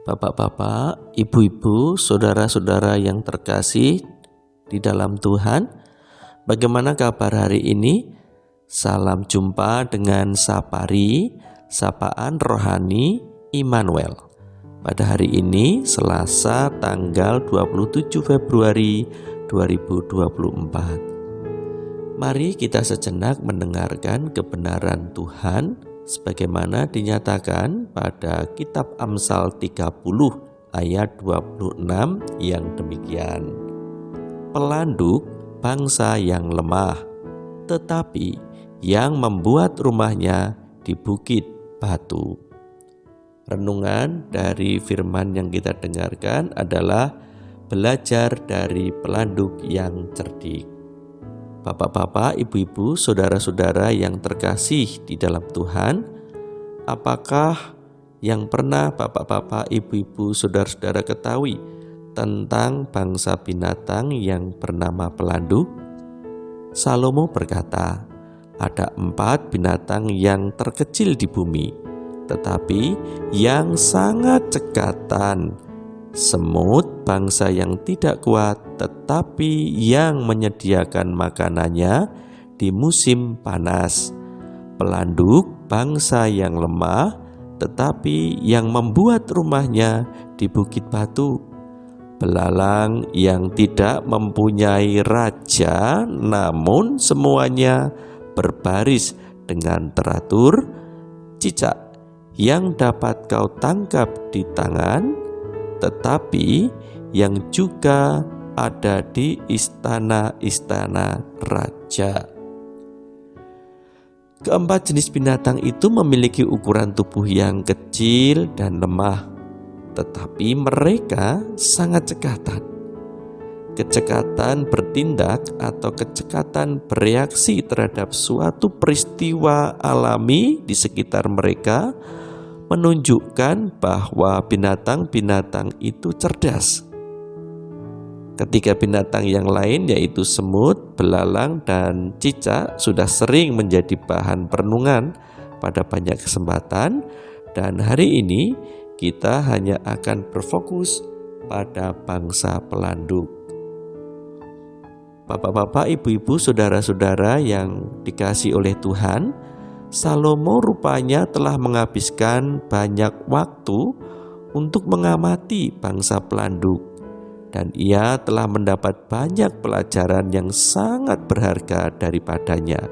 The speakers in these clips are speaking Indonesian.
Bapak-bapak, ibu-ibu, saudara-saudara yang terkasih di dalam Tuhan, bagaimana kabar hari ini? Salam jumpa dengan Sapari, Sapaan Rohani Immanuel. Pada hari ini, Selasa tanggal 27 Februari 2024. Mari kita sejenak mendengarkan kebenaran Tuhan sebagaimana dinyatakan pada kitab Amsal 30 ayat 26 yang demikian. Pelanduk bangsa yang lemah, tetapi yang membuat rumahnya di bukit batu. Renungan dari firman yang kita dengarkan adalah belajar dari pelanduk yang cerdik. Bapak-bapak, ibu-ibu, saudara-saudara yang terkasih di dalam Tuhan, apakah yang pernah bapak-bapak, ibu-ibu, saudara-saudara ketahui tentang bangsa binatang yang bernama pelanduk? Salomo berkata, ada 4 binatang yang terkecil di bumi, tetapi yang sangat cekatan. Semut, bangsa yang tidak kuat, tetapi yang menyediakan makanannya di musim panas. Pelanduk, bangsa yang lemah, tetapi yang membuat rumahnya di bukit batu. Belalang yang tidak mempunyai raja, namun semuanya berbaris dengan teratur. Cicak yang dapat kau tangkap di tangan, tetapi yang juga ada di istana-istana raja. Keempat jenis binatang itu memiliki ukuran tubuh yang kecil dan lemah, tetapi mereka sangat cekatan. Kecekatan bertindak atau kecekatan bereaksi terhadap suatu peristiwa alami di sekitar mereka menunjukkan bahwa binatang-binatang itu cerdas. Ketika binatang yang lain yaitu semut, belalang, dan cicak sudah sering menjadi bahan perenungan pada banyak kesempatan, dan hari ini kita hanya akan berfokus pada bangsa pelanduk. Bapak-bapak, ibu-ibu, saudara-saudara yang dikasihi oleh Tuhan, Salomo rupanya telah menghabiskan banyak waktu untuk mengamati bangsa pelanduk, dan ia telah mendapat banyak pelajaran yang sangat berharga daripadanya.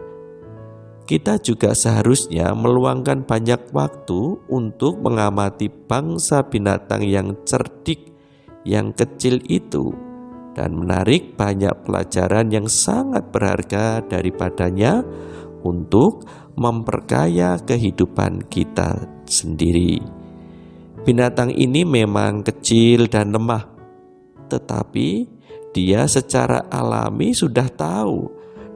Kita juga seharusnya meluangkan banyak waktu untuk mengamati bangsa binatang yang cerdik, yang kecil itu, dan menarik banyak pelajaran yang sangat berharga daripadanya untuk memperkaya kehidupan kita sendiri. Binatang ini memang kecil dan lemah, tetapi dia secara alami sudah tahu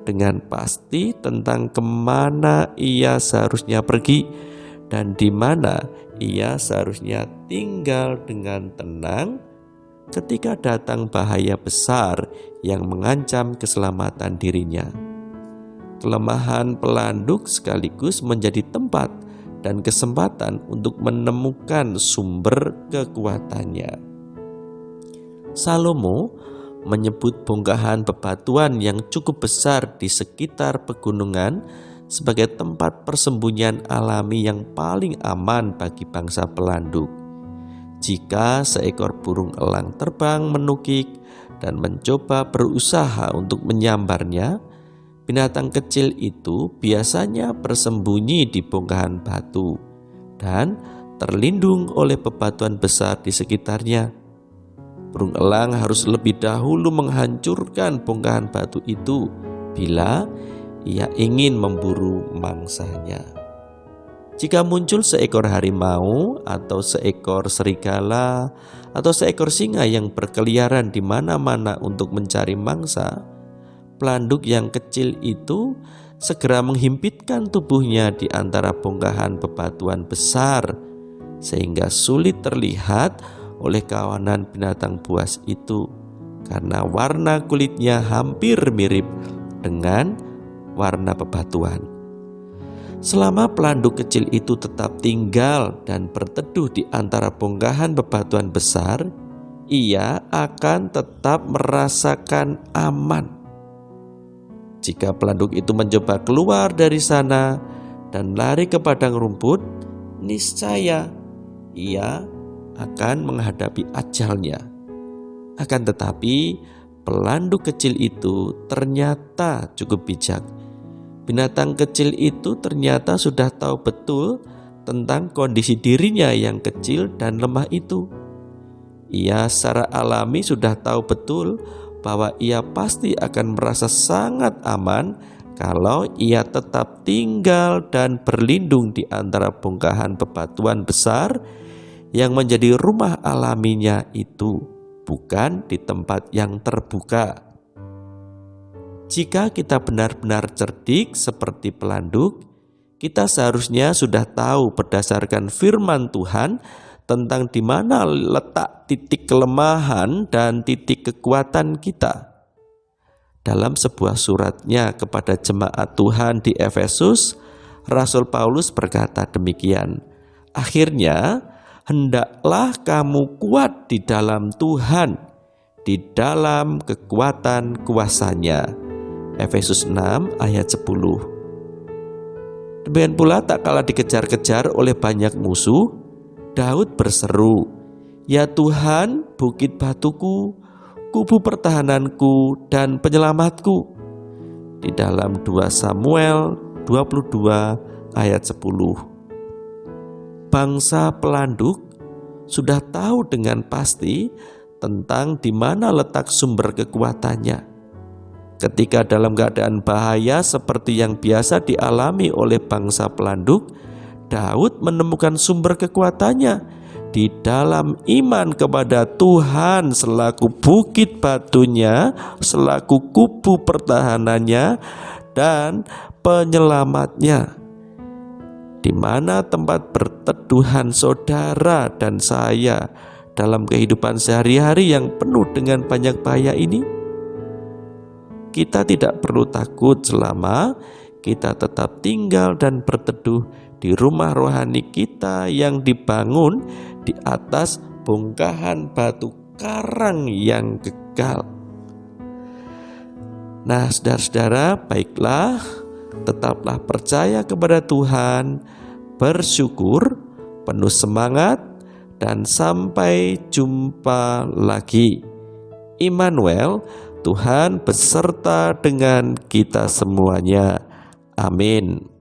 dengan pasti tentang kemana ia seharusnya pergi dan di mana ia seharusnya tinggal dengan tenang ketika datang bahaya besar yang mengancam keselamatan dirinya. Kelemahan pelanduk sekaligus menjadi tempat dan kesempatan untuk menemukan sumber kekuatannya. Salomo menyebut bongkahan bebatuan yang cukup besar di sekitar pegunungan sebagai tempat persembunyian alami yang paling aman bagi bangsa pelanduk. Jika seekor burung elang terbang menukik dan mencoba berusaha untuk menyambarnya, binatang kecil itu biasanya bersembunyi di bongkahan batu dan terlindung oleh bebatuan besar di sekitarnya. Burung elang harus lebih dahulu menghancurkan bongkahan batu itu bila ia ingin memburu mangsanya. Jika muncul seekor harimau atau seekor serigala atau seekor singa yang berkeliaran di mana-mana untuk mencari mangsa, pelanduk yang kecil itu segera menghimpitkan tubuhnya di antara bongkahan bebatuan besar sehingga sulit terlihat oleh kawanan binatang buas itu karena warna kulitnya hampir mirip dengan warna bebatuan. Selama pelanduk kecil itu tetap tinggal dan berteduh di antara bongkahan bebatuan besar, ia akan tetap merasakan aman. Jika pelanduk itu mencoba keluar dari sana dan lari ke padang rumput, niscaya ia akan menghadapi ajalnya. Akan tetapi, pelanduk kecil itu ternyata cukup bijak. Binatang kecil itu ternyata sudah tahu betul tentang kondisi dirinya yang kecil dan lemah itu. Ia secara alami sudah tahu betul bahwa ia pasti akan merasa sangat aman kalau ia tetap tinggal dan berlindung di antara bongkahan bebatuan besar yang menjadi rumah alaminya itu, bukan di tempat yang terbuka. Jika kita benar-benar cerdik seperti pelanduk, kita seharusnya sudah tahu berdasarkan firman Tuhan tentang di mana letak titik kelemahan dan titik kekuatan kita. Dalam sebuah suratnya kepada jemaat Tuhan di Efesus, Rasul Paulus berkata demikian, "Akhirnya, hendaklah kamu kuat di dalam Tuhan, di dalam kekuatan kuasa-Nya." Efesus 6 ayat 10. Demikian pula tak kalah dikejar-kejar oleh banyak musuh, Daud berseru, "Ya Tuhan, bukit batuku, kubu pertahananku dan penyelamatku." Di dalam 2 Samuel 22 ayat 10. Bangsa pelanduk sudah tahu dengan pasti tentang di mana letak sumber kekuatannya. Ketika dalam keadaan bahaya seperti yang biasa dialami oleh bangsa pelanduk, Daud menemukan sumber kekuatannya di dalam iman kepada Tuhan selaku bukit batunya, selaku kubu pertahanannya dan penyelamatnya. Di mana tempat berteduhan saudara dan saya dalam kehidupan sehari-hari yang penuh dengan banyak bahaya ini? Kita tidak perlu takut selama kita tetap tinggal dan berteduh di rumah rohani kita yang dibangun di atas bongkahan batu karang yang kekal. Nah, saudara-saudara, baiklah, tetaplah percaya kepada Tuhan, bersyukur, penuh semangat, dan sampai jumpa lagi. Immanuel, Tuhan beserta dengan kita semuanya. Amin.